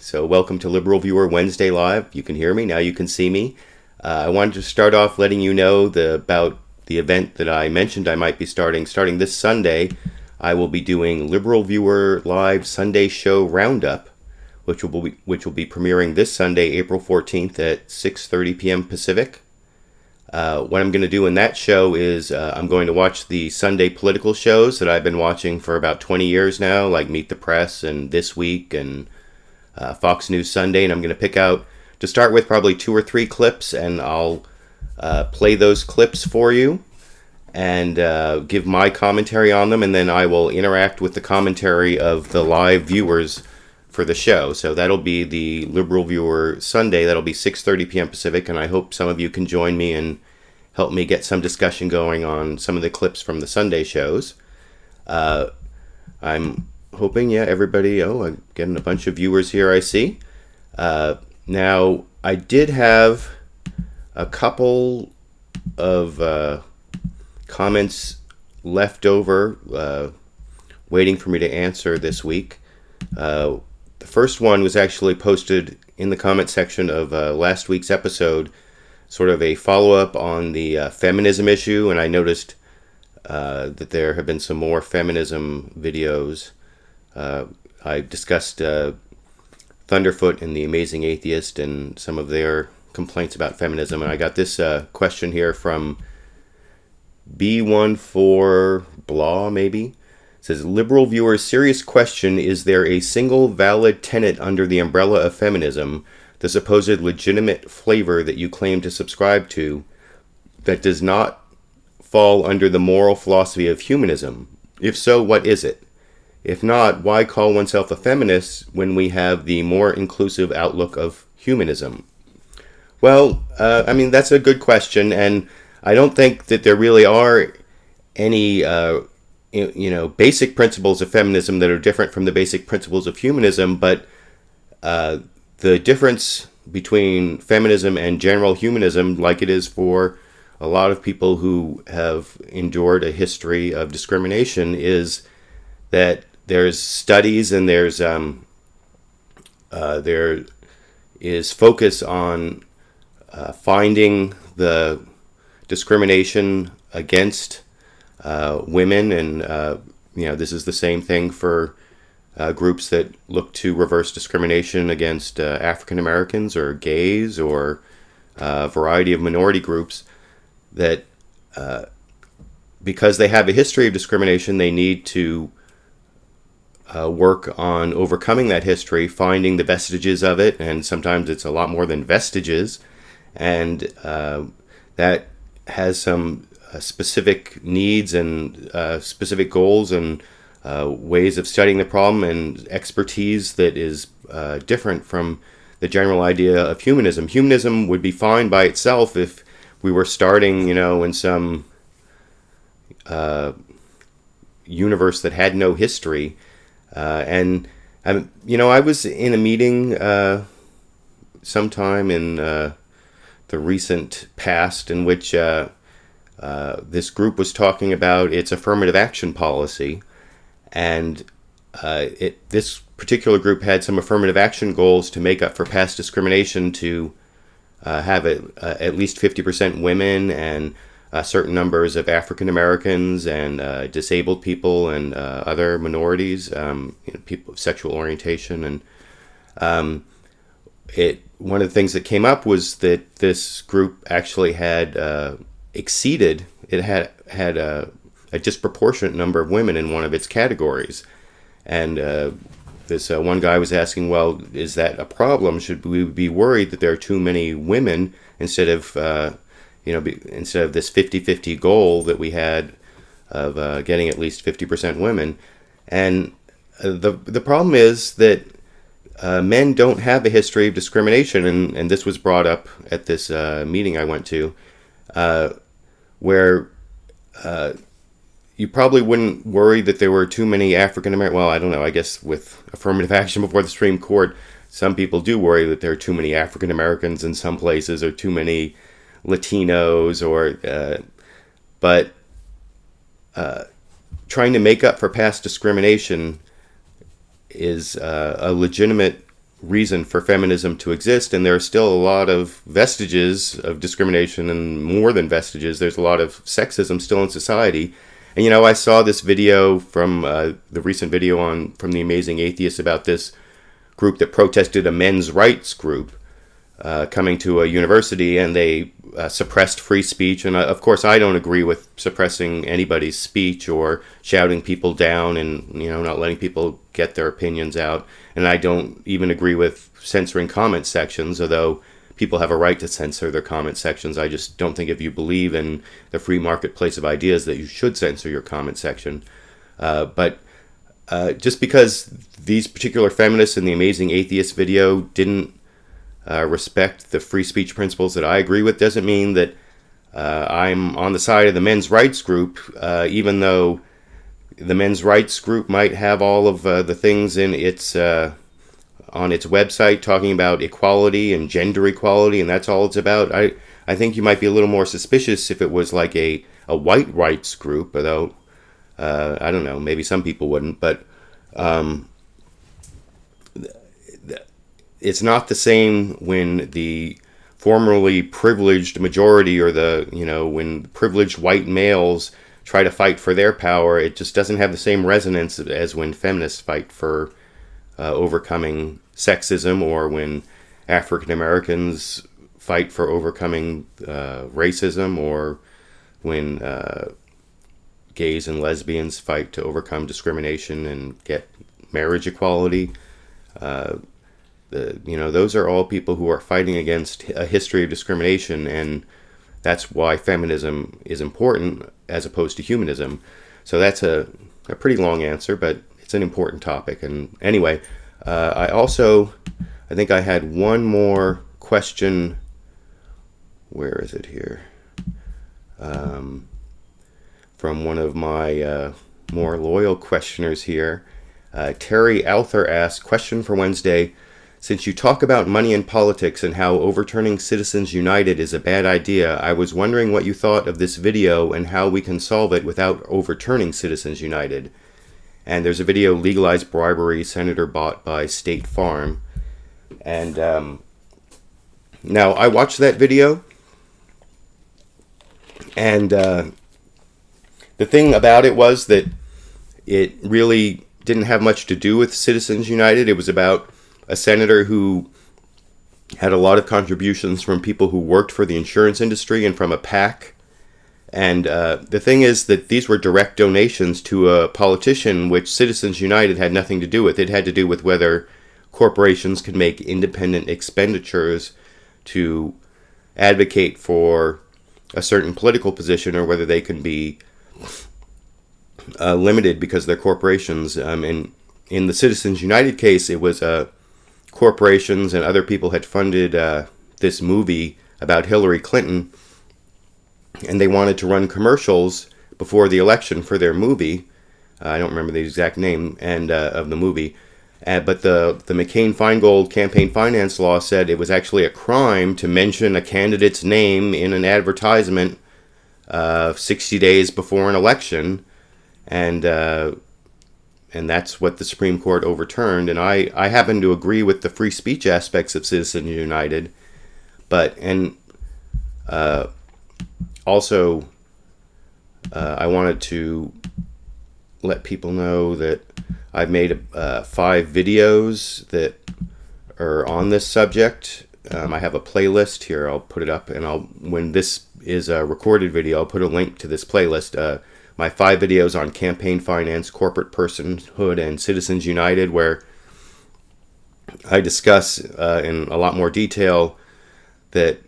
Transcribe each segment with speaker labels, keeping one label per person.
Speaker 1: So welcome to LiberalViewer Wednesday Live. You can hear me, now you can see me. I wanted to start off letting you know about the event that I mentioned I might be starting this Sunday. I will be doing LiberalViewer Live Sunday Show Roundup, which will be premiering this Sunday, April 14th at 6:30 p.m. Pacific. What I'm going to do in that show is I'm going to watch the Sunday political shows that I've been watching for about 20 years now, like Meet the Press and This Week and Fox News Sunday, and I'm going to pick out, to start with, probably 2 or 3 clips, and I'll play those clips for you and give my commentary on them, and then I will interact with the commentary of the live viewers for the show. So that'll be the Liberal Viewer Sunday. That'll be 6:30 p.m. Pacific, and I hope some of you can join me and help me get some discussion going on some of the clips from the Sunday shows. I'm hoping, everybody, I'm getting a bunch of viewers here, I see. Now, I did have a couple of comments left over waiting for me to answer this week. The first one was actually posted in the comment section of last week's episode, sort of a follow-up on the feminism issue, and I noticed that there have been some more feminism videos. I discussed Thunderfoot and The Amazing Atheist and some of their complaints about feminism, and I got this question here from B14Blah, maybe. It says, Liberal Viewer's serious question: is there a single valid tenet under the umbrella of feminism, the supposed legitimate flavor that you claim to subscribe to, that does not fall under the moral philosophy of humanism? If so, what is it? If not, why call oneself a feminist when we have the more inclusive outlook of humanism? Well, that's a good question, and I don't think that there really are any basic principles of feminism that are different from the basic principles of humanism, but the difference between feminism and general humanism, like it is for a lot of people who have endured a history of discrimination, is that there's studies and there is focus on finding the discrimination against women, and this is the same thing for groups that look to reverse discrimination against African Americans or gays or a variety of minority groups, that because they have a history of discrimination, they need to work on overcoming that history, finding the vestiges of it, and sometimes it's a lot more than vestiges, and that has some specific needs and specific goals and ways of studying the problem and expertise that is different from the general idea of humanism. Humanism would be fine by itself if we were starting, in some universe that had no history. I was in a meeting sometime in the recent past in which this group was talking about its affirmative action policy, and this particular group had some affirmative action goals to make up for past discrimination, to have at least 50% women and certain numbers of African Americans and disabled people and other minorities, people of sexual orientation. And one of the things that came up was that this group actually had exceeded, it had a disproportionate number of women in one of its categories. And this one guy was asking, well, is that a problem? Should we be worried that there are too many women instead of this 50-50 goal that we had of getting at least 50% women? And the problem is that men don't have a history of discrimination, and this was brought up at this meeting I went to, where you probably wouldn't worry that there were too many African American. Well, I don't know. I guess with affirmative action before the Supreme Court, some people do worry that there are too many African Americans in some places, or too many Latinos, but trying to make up for past discrimination is a legitimate reason for feminism to exist, and there are still a lot of vestiges of discrimination, and more than vestiges, there's a lot of sexism still in society. And I saw this video from the recent video from The Amazing Atheist about this group that protested a men's rights group coming to a university, and they suppressed free speech. And of course, I don't agree with suppressing anybody's speech or shouting people down and not letting people get their opinions out. And I don't even agree with censoring comment sections, although people have a right to censor their comment sections. I just don't think if you believe in the free marketplace of ideas that you should censor your comment section. But just because these particular feminists in the Amazing Atheist video didn't respect the free speech principles that I agree with doesn't mean that I'm on the side of the men's rights group, even though the men's rights group might have all of the things in its on its website talking about equality and gender equality, and that's all it's about. I think you might be a little more suspicious if it was like a white rights group, although I don't know, maybe some people wouldn't, but it's not the same when the formerly privileged majority or when privileged white males try to fight for their power. It just doesn't have the same resonance as when feminists fight for overcoming sexism, or when African Americans fight for overcoming racism, or when gays and lesbians fight to overcome discrimination and get marriage equality. Those are all people who are fighting against a history of discrimination, and that's why feminism is important as opposed to humanism. So that's a pretty long answer, but it's an important topic. And anyway, I think I had one more question. Where is it here? From one of my more loyal questioners here. Terry Alther asked, question for Wednesday. Since you talk about money in politics and how overturning Citizens United is a bad idea, I was wondering what you thought of this video and how we can solve it without overturning Citizens United. And there's a video, Legalize Bribery, Senator Bought by State Farm. And now I watched that video, and the thing about it was that it really didn't have much to do with Citizens United. It was about a senator who had a lot of contributions from people who worked for the insurance industry and from a PAC. And the thing is that these were direct donations to a politician, which Citizens United had nothing to do with. It had to do with whether corporations could make independent expenditures to advocate for a certain political position, or whether they can be limited because they're corporations. In the Citizens United case, it was corporations and other people had funded this movie about Hillary Clinton, and they wanted to run commercials before the election for their movie. I don't remember the exact name of the movie, but the McCain-Feingold campaign finance law said it was actually a crime to mention a candidate's name in an advertisement 60 days before an election, and that's what the Supreme Court overturned. And I happen to agree with the free speech aspects of Citizens United, also I wanted to let people know that I've made 5 videos that are on this subject. I have a playlist here. I'll put it up, and when this is a recorded video, I'll put a link to this playlist. My 5 videos on campaign finance, corporate personhood, and Citizens United, where I discuss in a lot more detail that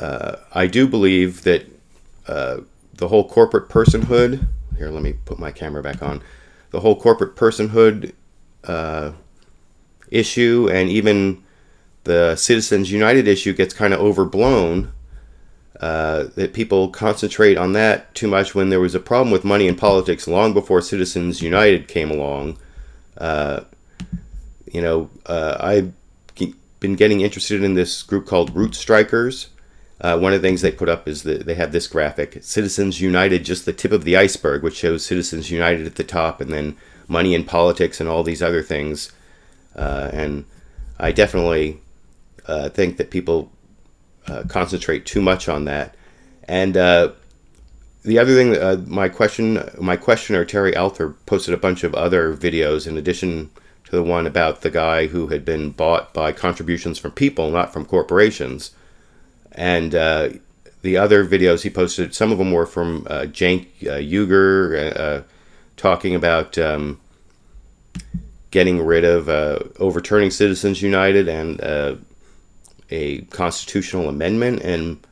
Speaker 1: I do believe that the whole corporate personhood, here, let me put my camera back on, the whole corporate personhood issue, and even the Citizens United issue gets kind of overblown. That people concentrate on that too much when there was a problem with money in politics long before Citizens United came along. I've been getting interested in this group called rootstrikers. One of the things they put up is that they have this graphic, Citizens United, just the tip of the iceberg, which shows Citizens United at the top and then money in politics and all these other things. And I definitely think that people concentrate too much on that. And the other thing, my questioner Terry Alther posted a bunch of other videos in addition to the one about the guy who had been bought by contributions from people, not from corporations. And the other videos he posted, some of them were from Cenk Uygur, talking about getting rid of overturning Citizens United and a constitutional amendment. And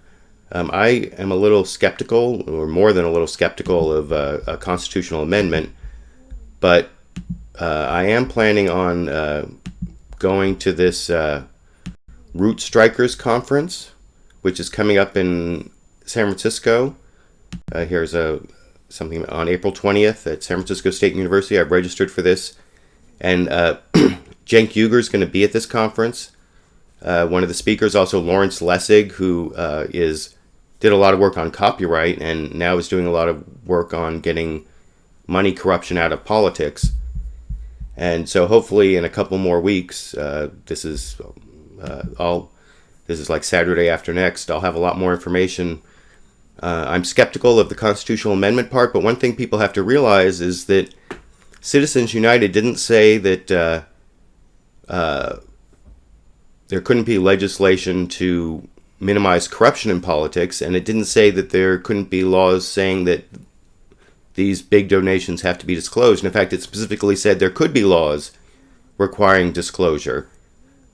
Speaker 1: I am a little skeptical, or more than a little skeptical, of a constitutional amendment. But I am planning on going to this rootstrikers conference, which is coming up in San Francisco. Here's something on April 20th at San Francisco State University. I've registered for this. And Cenk Uygur is going to be at this conference. One of the speakers, also Lawrence Lessig, who did a lot of work on copyright and now is doing a lot of work on getting money corruption out of politics. And so hopefully in a couple more weeks, this is like Saturday after next, I'll have a lot more information. I'm skeptical of the constitutional amendment part, but one thing people have to realize is that Citizens United didn't say that there couldn't be legislation to minimize corruption in politics, and it didn't say that there couldn't be laws saying that these big donations have to be disclosed. In fact, it specifically said there could be laws requiring disclosure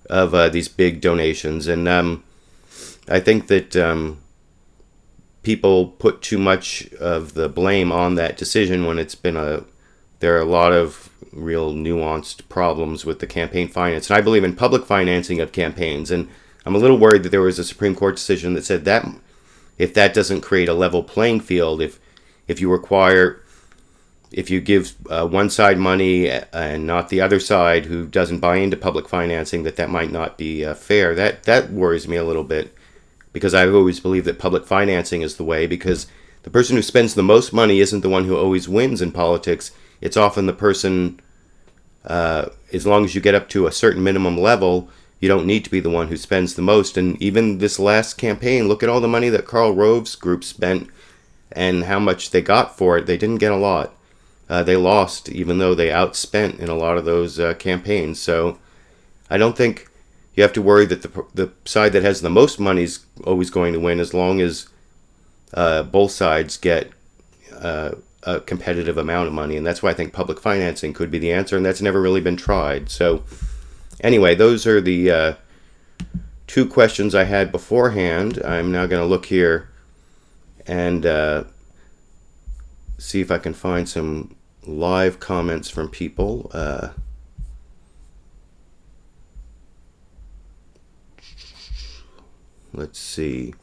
Speaker 1: of these big donations. And I think that people put too much of the blame on that decision when it's been there are a lot of real nuanced problems with the campaign finance. And I believe in public financing of campaigns. And I'm a little worried that there was a Supreme Court decision that said that if that doesn't create a level playing field, if you give one side money and not the other side who doesn't buy into public financing, that might not be fair. That worries me a little bit, because I've always believed that public financing is the way, because the person who spends the most money isn't the one who always wins in politics. It's often the person, as long as you get up to a certain minimum level, you don't need to be the one who spends the most. And even this last campaign, look at all the money that Karl Rove's group spent and how much they got for it. They didn't get a lot. They lost, even though they outspent in a lot of those campaigns. So I don't think you have to worry that the side that has the most money is always going to win, as long as both sides get a competitive amount of money. And that's why I think public financing could be the answer, and that's never really been tried. So anyway, those are the two questions I had beforehand. I'm now going to look here and see if I can find some live comments from people. Let's see.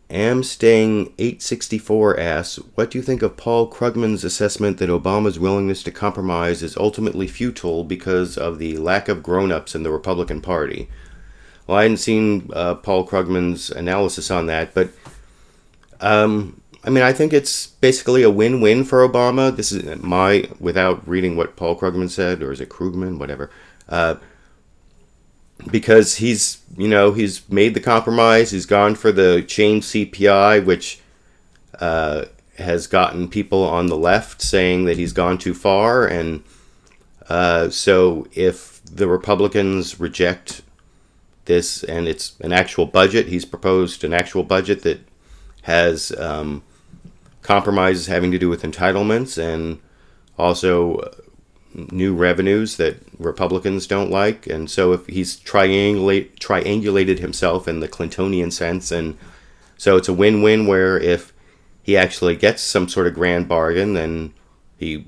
Speaker 1: Amstang 864 asks, what do you think of Paul Krugman's assessment that Obama's willingness to compromise is ultimately futile because of the lack of grown-ups in the Republican Party? Well, I hadn't seen Paul Krugman's analysis on that, but I think it's basically a win-win for Obama. This is without reading what Paul Krugman said, or is it Krugman, whatever, because he's made the compromise. He's gone for the chain CPI, which has gotten people on the left saying that he's gone too far. And so if the Republicans reject this, and it's an actual budget, he's proposed an actual budget that has compromises having to do with entitlements and also new revenues that Republicans don't like. And so if he's triangulated himself in the Clintonian sense, and so it's a win-win, where if he actually gets some sort of grand bargain, then he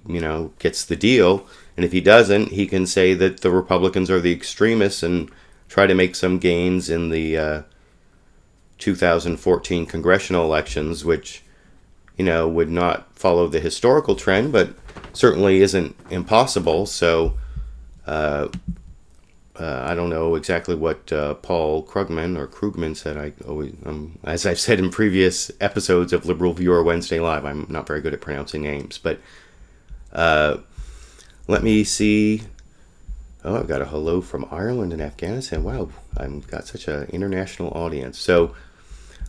Speaker 1: gets the deal, and if he doesn't, he can say that the Republicans are the extremists and try to make some gains in the 2014 congressional elections, which would not follow the historical trend, but certainly isn't impossible. So I don't know exactly what Paul Krugman said. As I've said in previous episodes of LiberalViewer Wednesday Live, I'm not very good at pronouncing names. But let me see. Oh, I've got a hello from Ireland and Afghanistan. Wow, I've got such an international audience. So,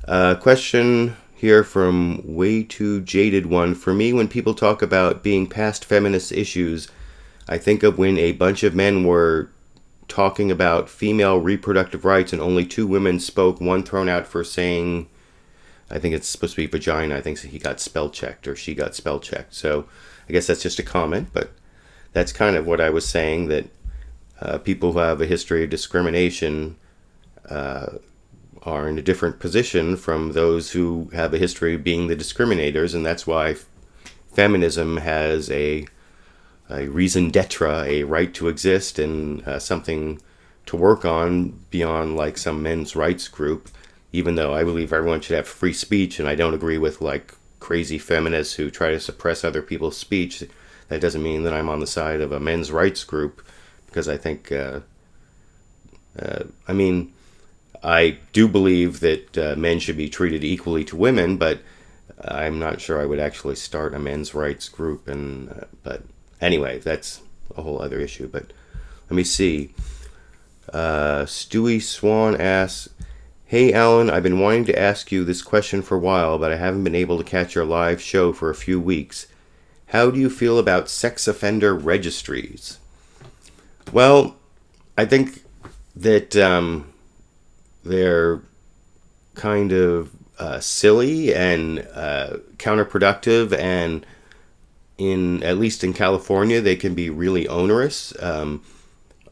Speaker 1: question here from Way Too Jaded One. For me, when people talk about being past feminist issues, I think of when a bunch of men were talking about female reproductive rights and only two women spoke, one thrown out for saying, I think it's supposed to be vagina. I think he got spell checked or she got spell checked. So I guess that's just a comment, but that's kind of what I was saying, that people who have a history of discrimination are in a different position from those who have a history of being the discriminators, and that's why feminism has a raison d'etre, a right to exist, and something to work on beyond like some men's rights group. Even though I believe everyone should have free speech, and I don't agree with like crazy feminists who try to suppress other people's speech, that doesn't mean that I'm on the side of a men's rights group, because I think, I do believe that men should be treated equally to women, but I'm not sure I would actually start a men's rights group. And but anyway, that's a whole other issue. But let me see. Stewie Swan asks, "Hey Alan, I've been wanting to ask you this question for a while, but I haven't been able to catch your live show for a few weeks. How do you feel about sex offender registries?" Well, I think that they're kind of silly and counterproductive, and at least in California, they can be really onerous.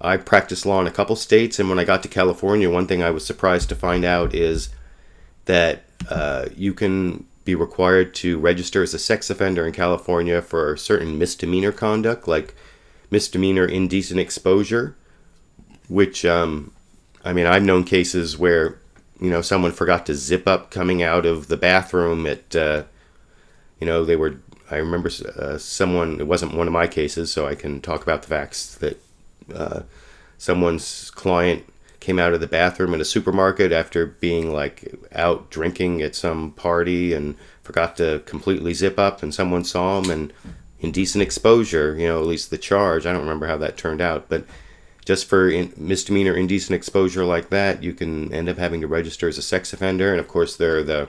Speaker 1: I practiced law in a couple states, and when I got to California, one thing I was surprised to find out is that you can be required to register as a sex offender in California for certain misdemeanor conduct, like misdemeanor indecent exposure, which, I've known cases where, someone forgot to zip up coming out of the bathroom at, I remember someone, it wasn't one of my cases, so I can talk about the facts, that someone's client came out of the bathroom in a supermarket after being like out drinking at some party and forgot to completely zip up, and someone saw him, and indecent exposure, at least the charge, I don't remember how that turned out, but just for misdemeanor indecent exposure like that, you can end up having to register as a sex offender. And of course, there are the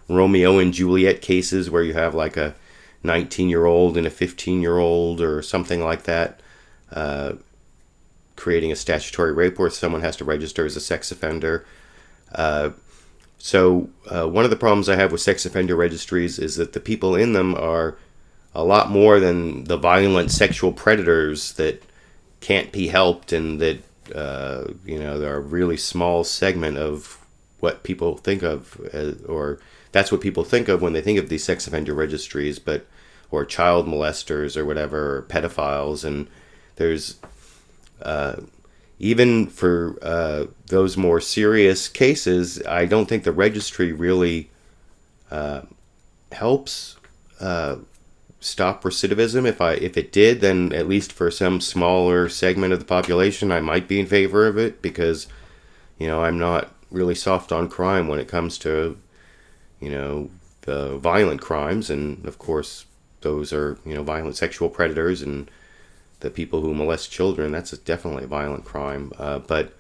Speaker 1: Romeo and Juliet cases where you have like a 19-year-old and a 15-year-old or something like that, creating a statutory rape where someone has to register as a sex offender. So one of the problems I have with sex offender registries is that the people in them are a lot more than the violent sexual predators that can't be helped, and that they're a really small segment of what people think of, or that's what people think of when they think of these sex offender registries, or child molesters or whatever, or pedophiles. And there's even for those more serious cases, I don't think the registry really helps stop recidivism. If it did, then at least for some smaller segment of the population, I might be in favor of it, because I'm not really soft on crime when it comes to the violent crimes, and of course those are violent sexual predators, and the people who molest children, that's definitely a violent crime. But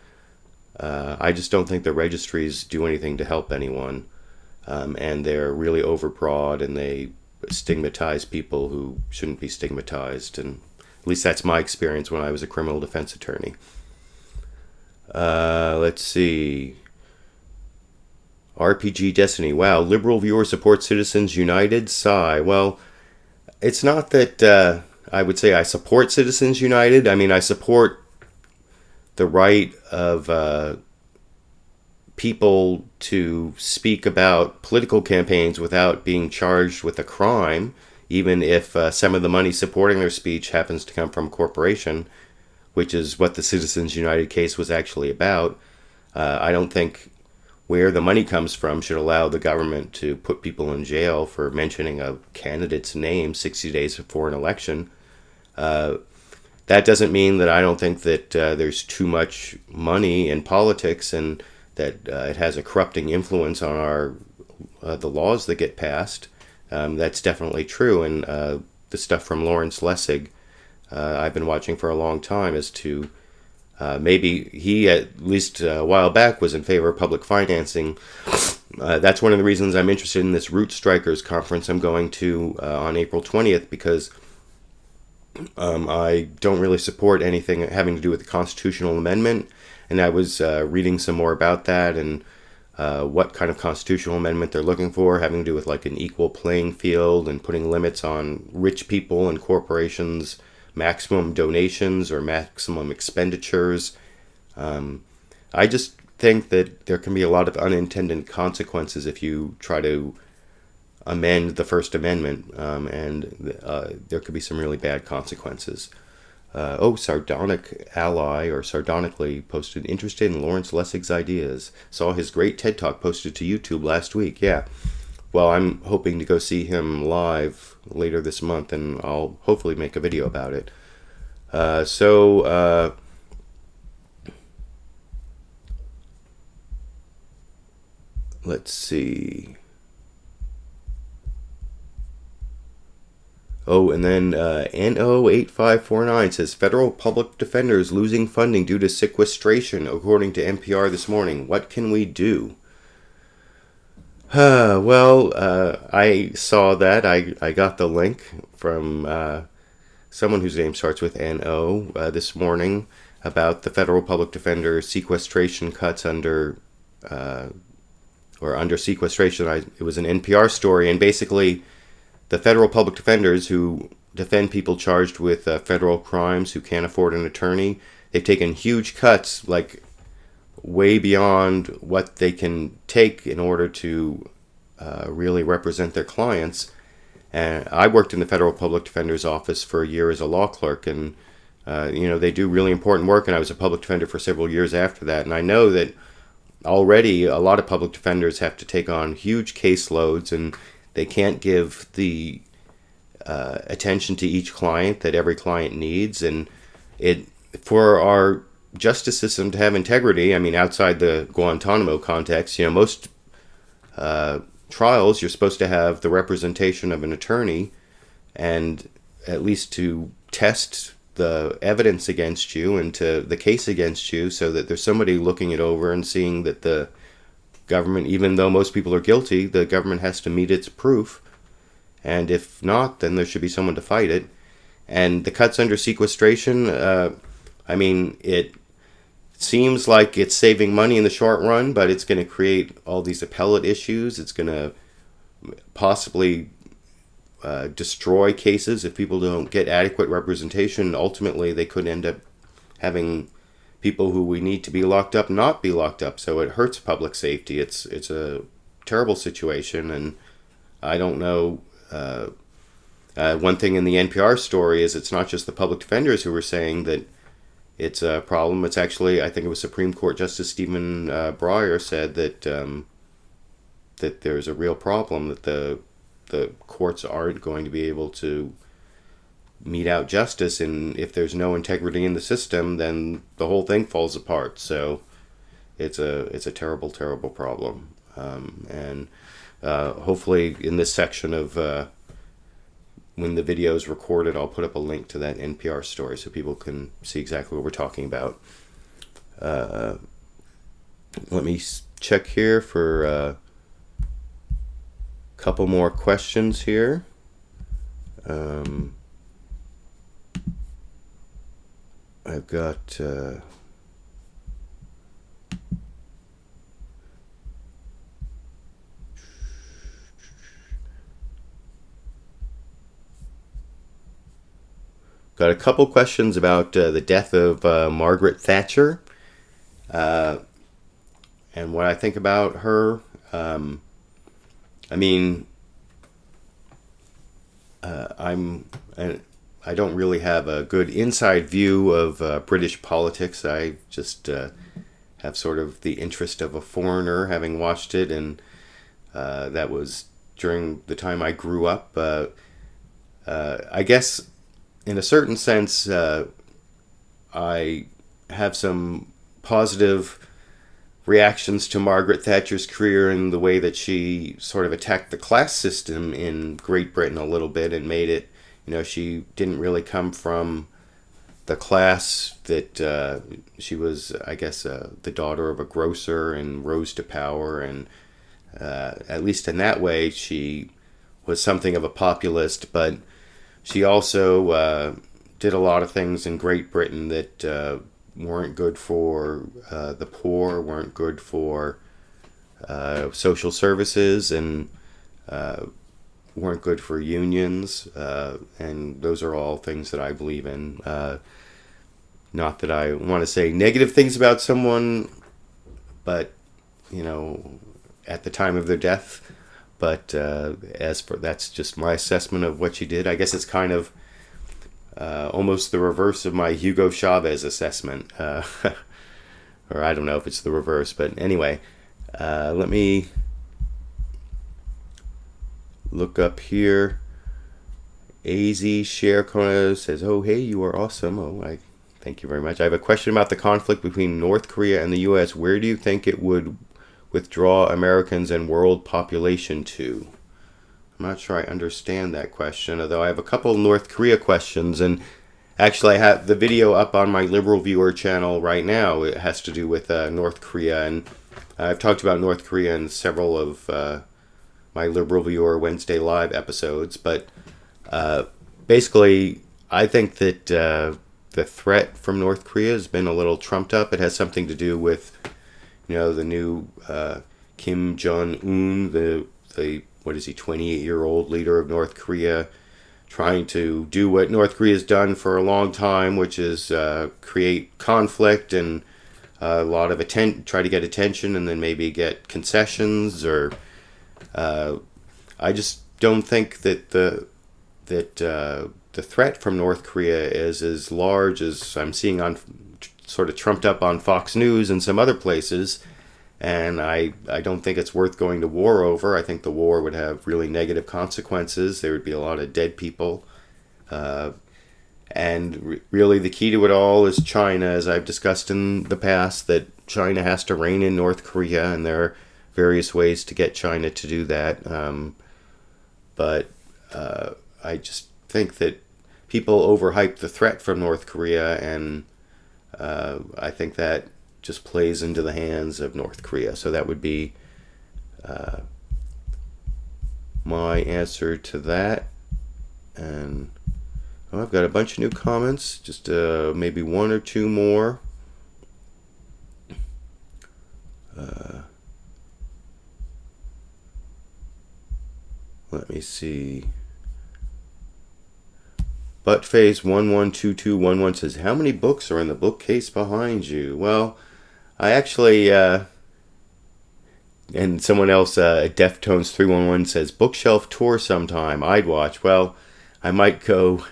Speaker 1: I just don't think the registries do anything to help anyone, and they're really overbroad, and they stigmatize people who shouldn't be stigmatized. And at least that's my experience when I was a criminal defense attorney. Let's see. RPG Destiny. Wow, LiberalViewer supports Citizens United. Sigh. Well, it's not that I would say I support Citizens United. I support the right of people to speak about political campaigns without being charged with a crime, even if some of the money supporting their speech happens to come from a corporation, which is what the Citizens United case was actually about. I don't think where the money comes from should allow the government to put people in jail for mentioning a candidate's name 60 days before an election. That doesn't mean that I don't think that there's too much money in politics, and that it has a corrupting influence on the laws that get passed. That's definitely true, and the stuff from Lawrence Lessig I've been watching for a long time as to maybe he, at least a while back, was in favor of public financing. That's one of the reasons I'm interested in this rootstrikers conference I'm going to on April 20th, because I don't really support anything having to do with the constitutional amendment. And I was reading some more about that and what kind of constitutional amendment they're looking for, having to do with like an equal playing field and putting limits on rich people and corporations, maximum donations or maximum expenditures. I just think that there can be a lot of unintended consequences if you try to amend the First Amendment, and there could be some really bad consequences. Sardonic Ally, or Sardonically, posted, interested in Lawrence Lessig's ideas. Saw his great TED Talk posted to YouTube last week. Yeah. Well, I'm hoping to go see him live later this month, and I'll hopefully make a video about it. Let's see. Oh, and then NO8549 says, federal public defenders losing funding due to sequestration, according to NPR this morning. What can we do? I saw that. I got the link from someone whose name starts with NO this morning about the federal public defender sequestration cuts under sequestration. It was an NPR story, and basically the federal public defenders who defend people charged with federal crimes who can't afford an attorney, they've taken huge cuts, like way beyond what they can take in order to really represent their clients. And I worked in the federal public defender's office for a year as a law clerk, and they do really important work, and I was a public defender for several years after that. And I know that already a lot of public defenders have to take on huge caseloads, and they can't give the attention to each client that every client needs. And for our justice system to have integrity, I mean, outside the Guantanamo context, most trials, you're supposed to have the representation of an attorney, and at least to test the evidence against you and to the case against you, so that there's somebody looking it over and seeing that the government, even though most people are guilty, the government has to meet its proof. And if not, then there should be someone to fight it. And the cuts under sequestration, it seems like it's saving money in the short run, but it's going to create all these appellate issues. It's going to possibly destroy cases if people don't get adequate representation. Ultimately, they could end up having people who we need to be locked up not be locked up. So it hurts public safety. It's a terrible situation, and I don't know. One thing in the NPR story is it's not just the public defenders who were saying that it's a problem. It's actually, I think it was Supreme Court Justice Stephen Breyer said that that there's a real problem, that the courts aren't going to be able to mete out justice, and if there's no integrity in the system, then the whole thing falls apart. So it's a terrible, terrible problem. And hopefully in this section of when the video is recorded, I'll put up a link to that NPR story so people can see exactly what we're talking about. Let me check here for a couple more questions here. I've got a couple questions about the death of Margaret Thatcher and what I think about her. I don't really have a good inside view of British politics. I just have sort of the interest of a foreigner, having watched it, and that was during the time I grew up. I guess in a certain sense, I have some positive reactions to Margaret Thatcher's career in the way that she sort of attacked the class system in Great Britain a little bit and made it, she didn't really come from the class that she was, I guess, the daughter of a grocer and rose to power, and at least in that way, she was something of a populist. But she also did a lot of things in Great Britain that weren't good for the poor, weren't good for social services, and weren't good for unions, and those are all things that I believe in. Not that I want to say negative things about someone, but, at the time of their death. But as for that's just my assessment of what she did. I guess it's kind of almost the reverse of my Hugo Chavez assessment. Or I don't know if it's the reverse, but anyway, let me look up here. AZ Share Kona says, "Oh, hey, you are awesome." Oh, I thank you very much. I have a question about the conflict between North Korea and the U.S. Where do you think it would withdraw Americans and world population to? I'm not sure I understand that question, although I have a couple of North Korea questions, and actually I have the video up on my LiberalViewer channel right now. It has to do with North Korea, and I've talked about North Korea in several of my LiberalViewer Wednesday Live episodes, but basically I think that the threat from North Korea has been a little trumped up. It has something to do with the new Kim Jong-un, the what is he, 28-year-old leader of North Korea, trying to do what North Korea has done for a long time, which is create conflict and a lot of try to get attention and then maybe get concessions. Or I just don't think that the threat from North Korea is as large as I'm seeing on sort of trumped up on Fox News and some other places. And I don't think it's worth going to war over. I think the war would have really negative consequences. There would be a lot of dead people. And really the key to it all is China, as I've discussed in the past, that China has to rein in North Korea, and there are various ways to get China to do that. But I just think that people overhype the threat from North Korea, and I think that just plays into the hands of North Korea. So that would be my answer to that. And I've got a bunch of new comments, just maybe one or two more. Let me see. Buttface112211 says, "How many books are in the bookcase behind you?" Well, I actually, and someone else, Deftones311 says, "Bookshelf tour sometime. I'd watch." Well, I might go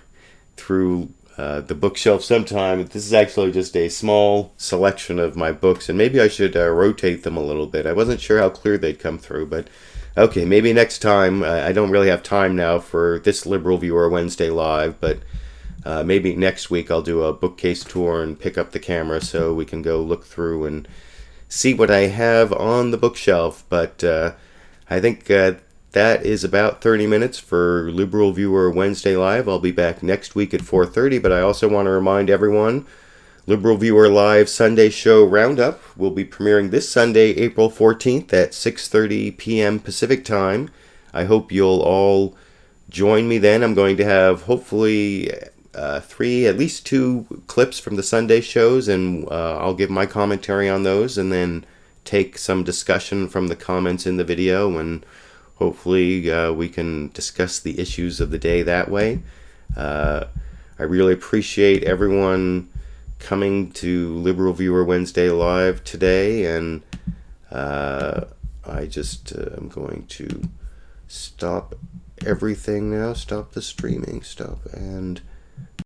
Speaker 1: through the bookshelf sometime. This is actually just a small selection of my books, and maybe I should rotate them a little bit. I wasn't sure how clear they'd come through, but okay, maybe next time. I don't really have time now for this LiberalViewer Wednesday Live, but maybe next week I'll do a bookcase tour and pick up the camera so we can go look through and see what I have on the bookshelf. But I think that is about 30 minutes for LiberalViewer Wednesday Live. I'll be back next week at 4:30, but I also want to remind everyone, LiberalViewer Live Sunday Show Roundup will be premiering this Sunday, April 14th at 6:30 p.m. Pacific Time. I hope you'll all join me then. I'm going to have hopefully at least two clips from the Sunday shows, and I'll give my commentary on those and then take some discussion from the comments in the video, and hopefully we can discuss the issues of the day that way. I really appreciate everyone coming to LiberalViewer Wednesday Live today, and I just am going to stop everything now, stop the streaming, and